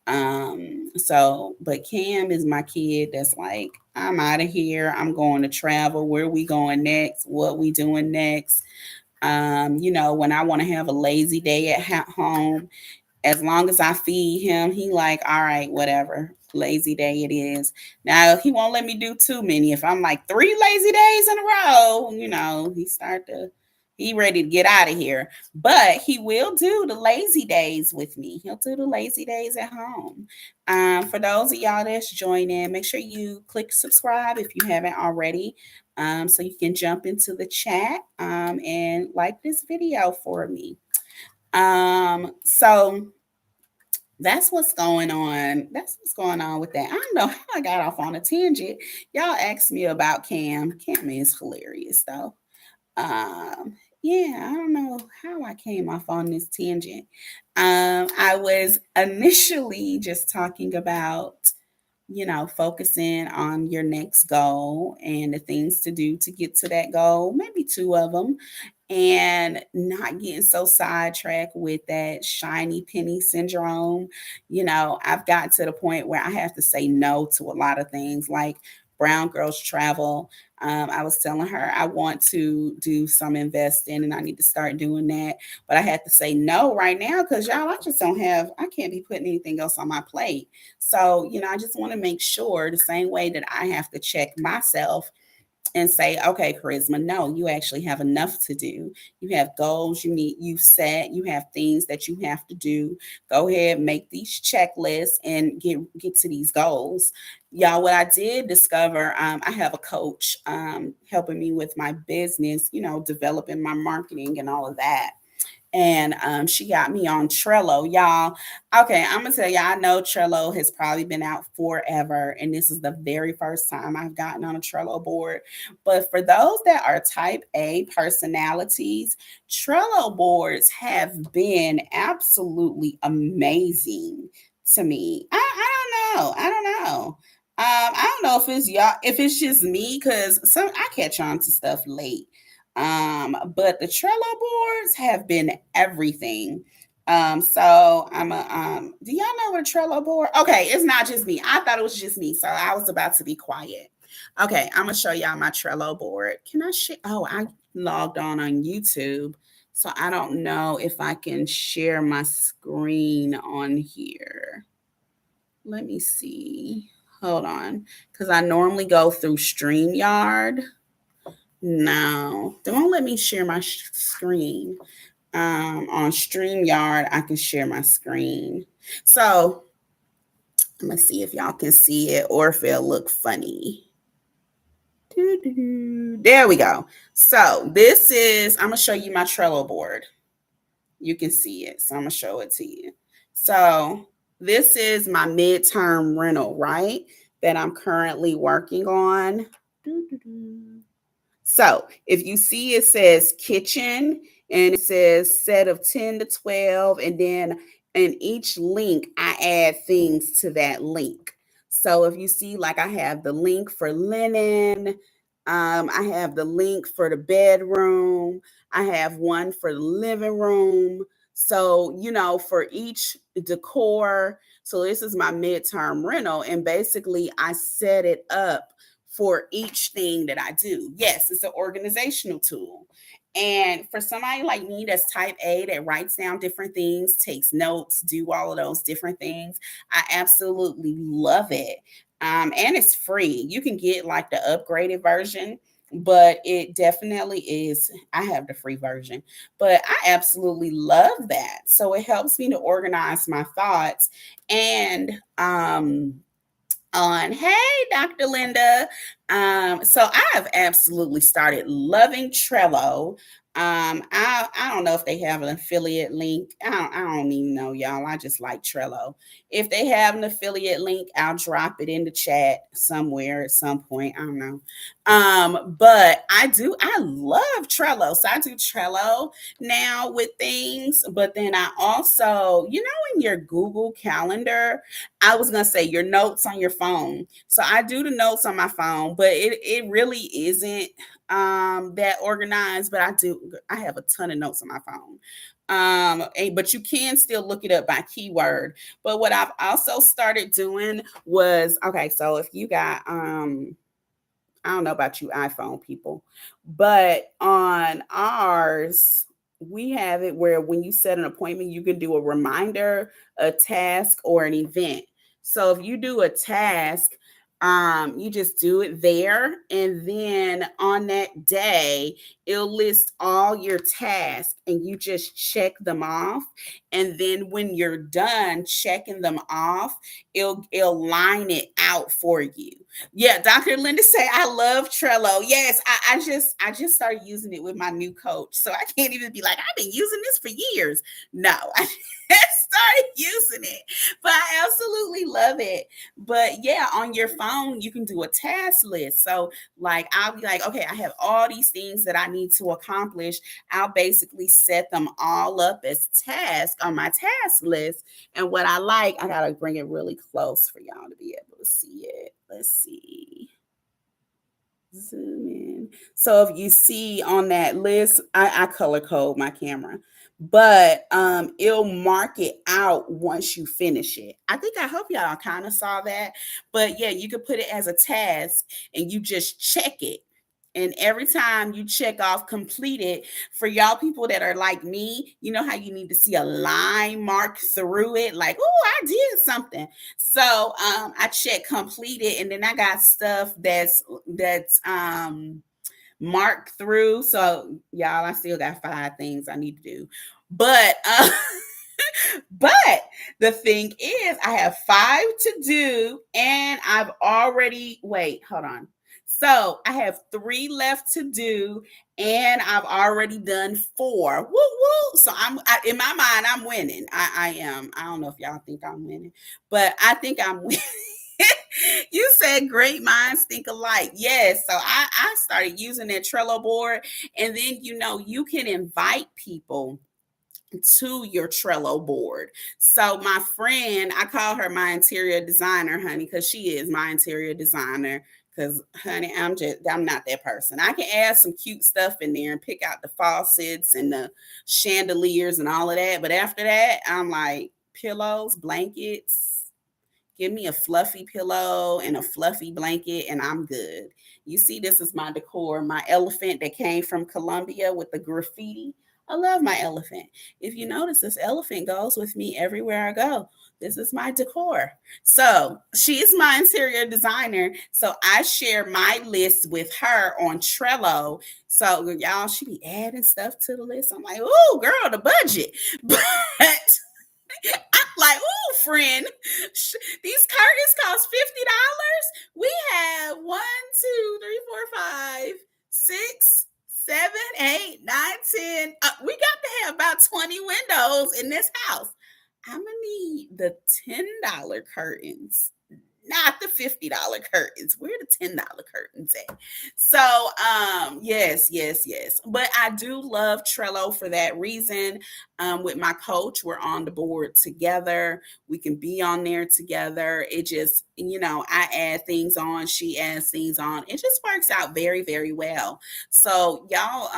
But Cam is my kid that's like, I'm out of here. I'm going to travel. Where we going next? What we doing next? When I want to have a lazy day at home, as long as I feed him, he like, all right, whatever. Lazy day it is. Now he won't let me do too many. If I'm like 3 lazy days in a row, he ready to get out of here. But he will do the lazy days with me. He'll do the lazy days at home. For those of y'all that's joining, make sure you click subscribe if you haven't already. So you can jump into the chat and like this video for me. So that's what's going on. That's what's going on with that. I don't know how I got off on a tangent. Y'all asked me about Cam. Cam is hilarious though. Yeah, I don't know how I came off on this tangent. I was initially just talking about focusing on your next goal and the things to do to get to that goal, maybe two of them. and not getting so sidetracked with that shiny penny syndrome. I've gotten to the point where I have to say no to a lot of things like Brown Girls Travel. I was telling her I want to do some investing and I need to start doing that. But I had to say no right now because y'all, I can't be putting anything else on my plate. So, I just want to make sure the same way that I have to check myself and say, okay, Charisma, no, you actually have enough to do. You have goals you set, you have things that you have to do. Go ahead, make these checklists and get to these goals. Y'all, what I did discover, I have a coach helping me with my business, developing my marketing and all of that, and she got me on Trello, y'all. Okay, I'm gonna tell y'all, I know Trello has probably been out forever, and this is the very first time I've gotten on a Trello board. But for those that are type A personalities, Trello boards have been absolutely amazing to me. I don't know. I don't know. I don't know if it's y'all, if it's just me, because I catch on to stuff late. But the Trello boards have been everything. So do y'all know what Trello board? Okay, it's not just me. I thought it was just me, so I was about to be quiet. Okay, I'm gonna show y'all my Trello board. Can I share? Oh, I logged on YouTube, so I don't know if I can share my screen on here. Let me see. Hold on, because I normally go through StreamYard. No, they won't let me share my screen. On StreamYard, I can share my screen. So I'm gonna see if y'all can see it or if it'll look funny. There we go. So I'm gonna show you my Trello board. You can see it. So I'm gonna show it to you. So this is my midterm rental, right? That I'm currently working on. So if you see, it says kitchen and it says set of 10 to 12. And then in each link, I add things to that link. So if you see, like I have the link for linen, I have the link for the bedroom, I have one for the living room. So, for each decor. So this is my midterm rental. And basically, I set it up for each thing that I do. Yes, it's an organizational tool. And for somebody like me that's type A that writes down different things, takes notes, do all of those different things, I absolutely love it. And it's free. You can get like the upgraded version, but it definitely is. I have the free version, but I absolutely love that. So it helps me to organize my thoughts and on. Hey, Dr. Linda. So I have absolutely started loving Trello. I don't know if they have an affiliate link. I don't even know, y'all. I just like Trello. If they have an affiliate link, I'll drop it in the chat somewhere at some point. I don't know. But I love Trello. So I do Trello now with things, but then I also, in your Google Calendar, I was gonna say your notes on your phone. So I do the notes on my phone, but it really isn't that organized. But I have a ton of notes on my phone. But you can still look it up by keyword. But what I've also started doing was, okay, so if you got I don't know about you iPhone people, but on ours, we have it where when you set an appointment, you can do a reminder, a task, or an event. So if you do a task, you just do it there, and then on that day, it'll list all your tasks, and you just check them off. And then when you're done checking them off, it'll line it out for you. Yeah, Dr. Linda say I love Trello. Yes, I just started using it with my new coach. So I can't even be like, I've been using this for years. No, I just started using it. But I absolutely love it. But yeah, on your phone, you can do a task list. So like I'll be like, okay, I have all these things that I need to accomplish. I'll basically set them all up as tasks on my task list. And what I gotta bring it really close for y'all to be able to see it. Let's see. Zoom in. So if you see on that list, I color code my camera, but it'll mark it out once you finish it. I hope y'all kind of saw that. But yeah, you could put it as a task and you just check it. And every time you check off completed, for y'all people that are like me, you know how you need to see a line mark through it, like, oh, I did something. So I check completed, and then I got stuff that's marked through. So y'all, I still got 5 things I need to do. But but the thing is, I have 5 to do, and I've already wait, hold on. So I have 3 left to do, and I've already done 4. Woo woo! So in my mind, I'm winning. I am. I don't know if y'all think I'm winning, but I think I'm winning. You said great minds think alike. Yes. So I started using that Trello board, and then you can invite people to your Trello board. So my friend, I call her my interior designer, honey, because she is my interior designer. Because, honey, I'm not that person. I can add some cute stuff in there and pick out the faucets and the chandeliers and all of that. But after that, I'm like, pillows, blankets, give me a fluffy pillow and a fluffy blanket, and I'm good. You see, this is my decor, my elephant that came from Colombia with the graffiti. I love my elephant. If you notice, this elephant goes with me everywhere I go. This is my decor. So she's my interior designer. So I share my list with her on Trello. So y'all, she be adding stuff to the list. I'm like, oh, girl, the budget. But I'm like, oh, friend, these curtains cost $50. We have 1, 2, 3, 4, 5, 6, 7, 8, 9, 10. We got to have about 20 windows in this house. I'm gonna need the $10 curtains, not the $50 curtains. Where the $10 curtains at? So yes, yes, yes. But I do love Trello for that reason. With my coach, we're on the board together. We can be on there together. It just, I add things on, she adds things on. It just works out very, very well. So y'all,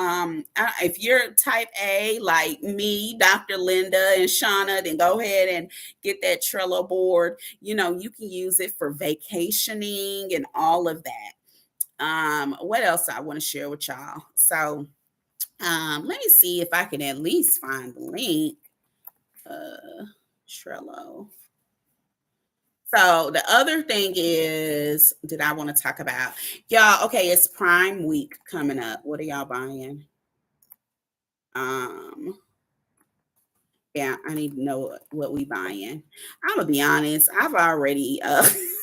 if you're type A like me, Dr. Linda and Shauna, then go ahead and get that Trello board. You can use it for vacationing and all of that. What else I want to share with y'all? So let me see if I can at least find the link. Trello. So the other thing is, did I want to talk about? Y'all, okay, it's Prime Week coming up. What are y'all buying? Um, Yeah, I need to know what we buying. I'm gonna be honest. I've already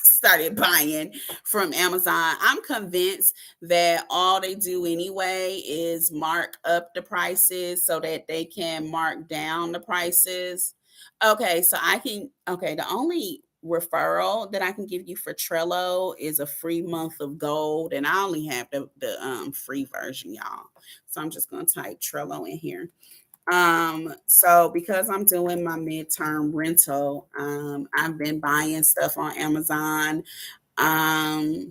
started buying from Amazon. I'm convinced that all they do anyway is mark up the prices so that they can mark down the prices. Okay, so I can. Okay, the only referral that I can give you for Trello is a free month of gold, and I only have the free version, y'all. So I'm just gonna type Trello in here. So because I'm doing my midterm rental, I've been buying stuff on Amazon. I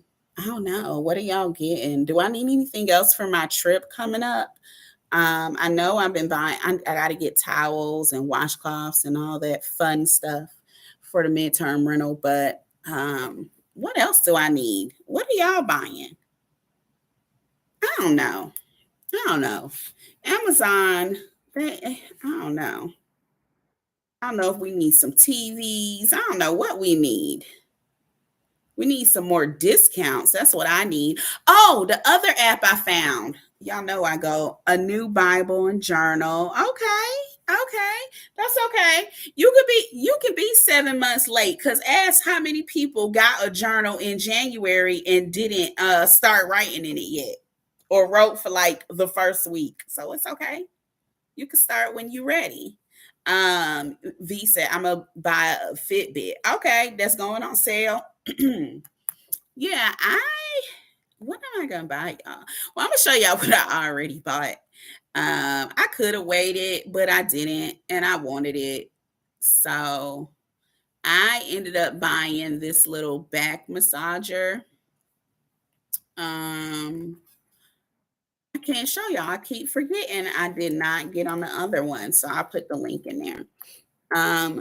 don't know. What are y'all getting? Do I need anything else for my trip coming up? I know I've been buying, I got to get towels and washcloths and all that fun stuff for the midterm rental. But what else do I need? What are y'all buying? I don't know. I don't know. Amazon, I don't know. I don't know if we need some TVs. I don't know what we need. We need some more discounts. That's what I need. Oh, the other app I found. Y'all know I go a new Bible and journal. Okay. Okay. That's okay. You can be 7 months late because ask how many people got a journal in January and didn't start writing in it yet. Or wrote for like the first week. So it's okay. You can start when you're ready. V said, I'm gonna buy a Fitbit. Okay, that's going on sale. Yeah, what am I gonna buy, y'all? Well, I'm gonna show y'all what I already bought. I could have waited, but I didn't, and I wanted it. So I ended up buying this little back massager. Um, I can't show y'all. I keep forgetting I did not get on the other one. So I put the link in there.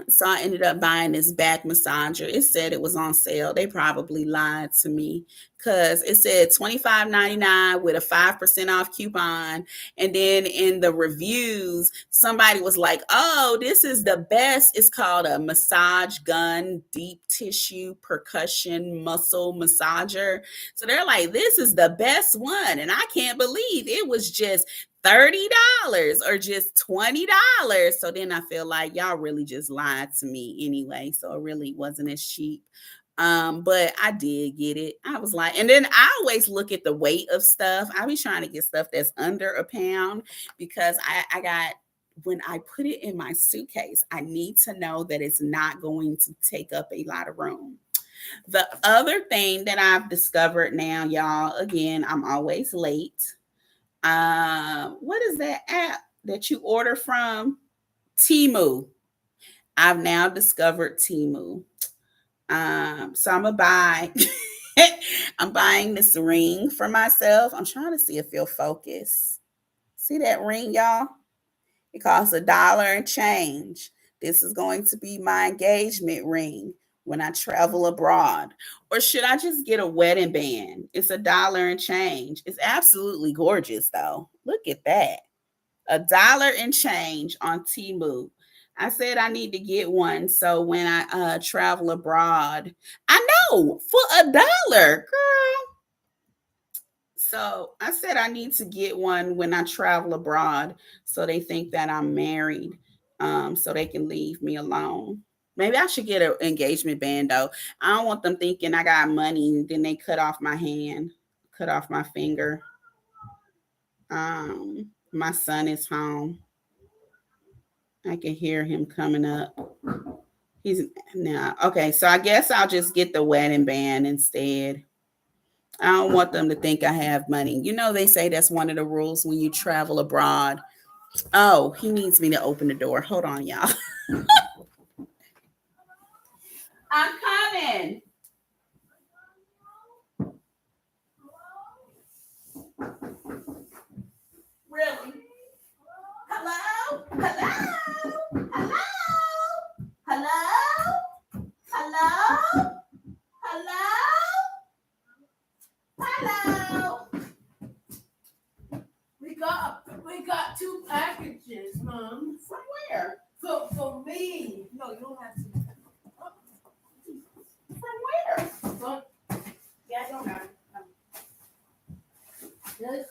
So I ended up buying this back massager. It said it was on sale. They probably lied to me because it said $25.99 with a 5% off coupon. And then in the reviews, somebody was like, oh, this is the best. It's called a massage gun deep tissue percussion muscle massager. So they're like, this is the best one. And I can't believe it was just $30 or just $20. So then I feel like y'all really just lied to me anyway. So it really wasn't as cheap. But I did get it. I was like, and then I always look at the weight of stuff. I be trying to get stuff that's under a pound because I got when I put it in my suitcase, I need to know that it's not going to take up a lot of room. The other thing that I've discovered now, y'all, again, I'm always late. What is that app that you order from? Temu. I've now discovered Temu. So I'm gonna buy. I'm buying this ring for myself. I'm trying to see if it'll focus. See that ring, y'all? It costs $1 and change. This is going to be my engagement ring when I travel abroad. Or should I just get a wedding band? It's $1 and change. It's absolutely gorgeous, though. Look at that. $1 and change on Temu. I said I need to get one so when I travel abroad, I know for $1, girl. So I said I need to get one when I travel abroad so they think that I'm married, so they can leave me alone. Maybe I should get an engagement band though. I don't want them thinking I got money and then they cut off my hand, cut off my finger. My son is home. I can hear him coming up. He's now okay. So I guess I'll just get the wedding band instead. I don't want them to think I have money. You know, they say that's one of the rules when you travel abroad. Oh, he needs me to open the door. Hold on, y'all. I'm coming. Really? Hello? Hello? Hello? Hello? Hello? Hello? Hello? We got two packages, Mom. From where? For me. No, you don't have to. From where? But, yeah, I don't have it. Yes,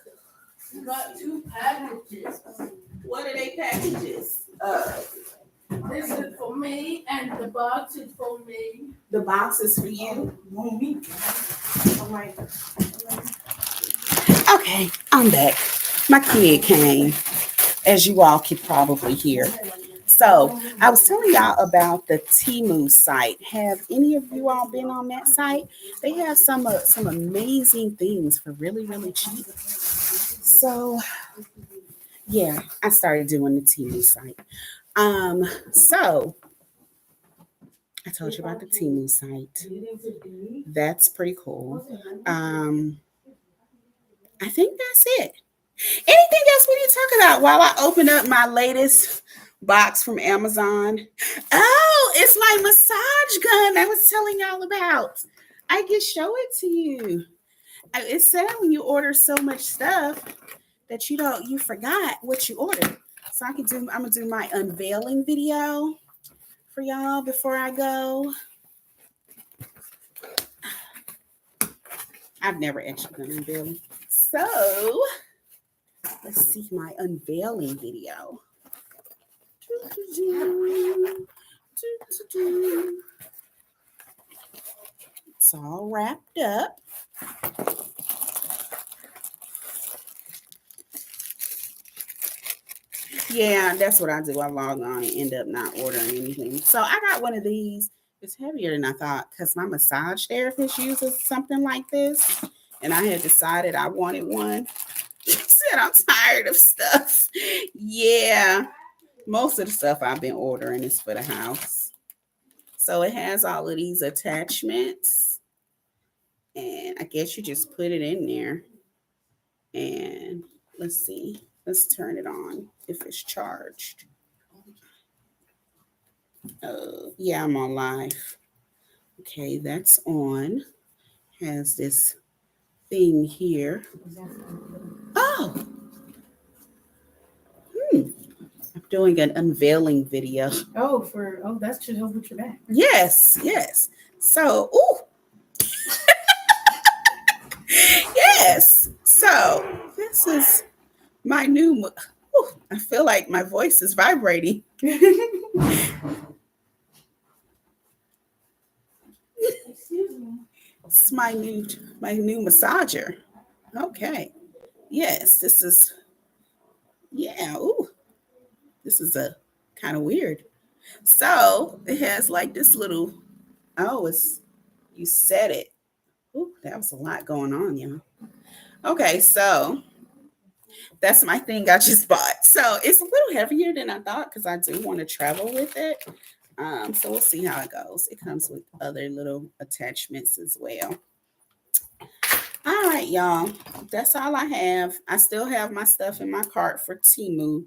we got two packages. What are they packages? This is for me, and the box is for me. The box is for you. Me. Oh my. Okay, I'm back. My kid came, as you all could probably hear. So I was telling y'all about the Temu site. Have any of you all been on that site? They have some amazing things for really really cheap. So yeah, I started doing the Temu site. So I told you about the Temu site. That's pretty cool. Um, I think that's it. Anything else we need to talk about while I open up my latest box from Amazon? Oh, it's my massage gun I was telling y'all about. I can show it to you. It's sad when you order so much stuff that you forgot what you ordered. So I'm gonna do my unveiling video for y'all before I go. I've never actually done unveiling. So let's see my unveiling video. It's all wrapped up. Yeah, that's what I do. I log on and end up not ordering anything. So I got one of these. It's heavier than I thought because my massage therapist uses something like this. And I had decided I wanted one. She said, I'm tired of stuff. Yeah, most of the stuff I've been ordering is for the house. So it has all of these attachments. And I guess you just put it in there. And let's see. Let's turn it on if it's charged. Yeah, I'm on live. Okay, that's on. Has this thing here. Oh, I'm doing an unveiling video. That's to help with your back. Yes, yes. So, ooh. Yes. So, this is my new, ooh, I feel like my voice is vibrating. Excuse me. It's my new massager. Okay. Yes, this is, yeah, ooh. This is a kind of weird. So, it has like this little, oh, it's, you set it. Ooh, that was a lot going on, y'all. Okay, so that's my thing I just bought. So it's a little heavier than I thought because I do want to travel with it. So we'll see how it goes. It comes with other little attachments as well. All right, y'all. That's all I have. I still have my stuff in my cart for Temu.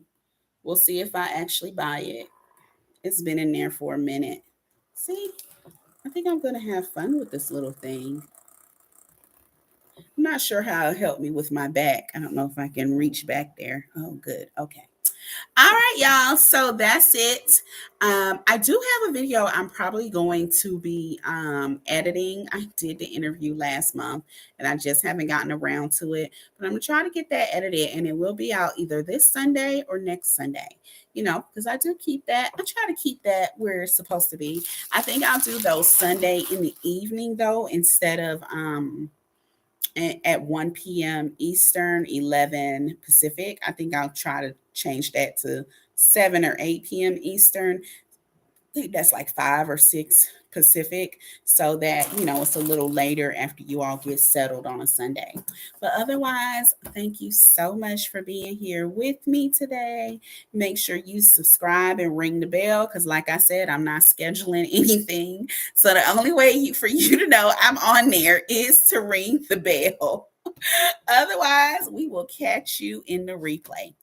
We'll see if I actually buy it. It's been in there for a minute. See, I think I'm going to have fun with this little thing. I'm not sure how it'll help me with my back. I don't know if I can reach back there. Oh, good. Okay. All right, y'all. So that's it. I do have a video I'm probably going to be editing. I did the interview last month and I just haven't gotten around to it. But I'm going to try to get that edited and it will be out either this Sunday or next Sunday. You know, because I do keep that. I try to keep that where it's supposed to be. I think I'll do those Sunday in the evening, though, instead of at 1 p.m. Eastern, 11 Pacific. I think I'll try to change that to 7 or 8 p.m. Eastern. I think that's like 5 or 6 Pacific, so that, you know, it's a little later after you all get settled on a Sunday. But otherwise, thank you so much for being here with me today. Make sure you subscribe and ring the bell because, like I said, I'm not scheduling anything. So the only way for you to know I'm on there is to ring the bell. Otherwise, we will catch you in the replay.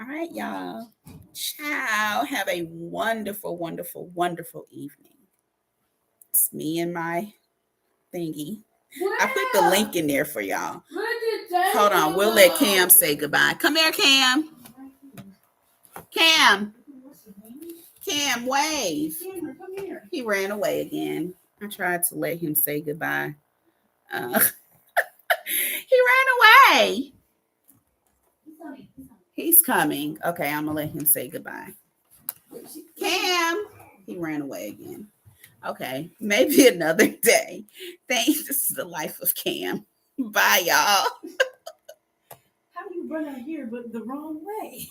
All right, y'all. Ciao. Have a wonderful, wonderful, wonderful evening. It's me and my thingy. I put the link in there for y'all. Hold on. We'll let Cam say goodbye. Come here, Cam. Cam. Cam, wave. Come here. He ran away again. I tried to let him say goodbye. He ran away. He's coming. Okay, I'm going to let him say goodbye. Cam. He ran away again. Okay, maybe another day. Thanks. This is the life of Cam. Bye, y'all. How do you run out here but the wrong way?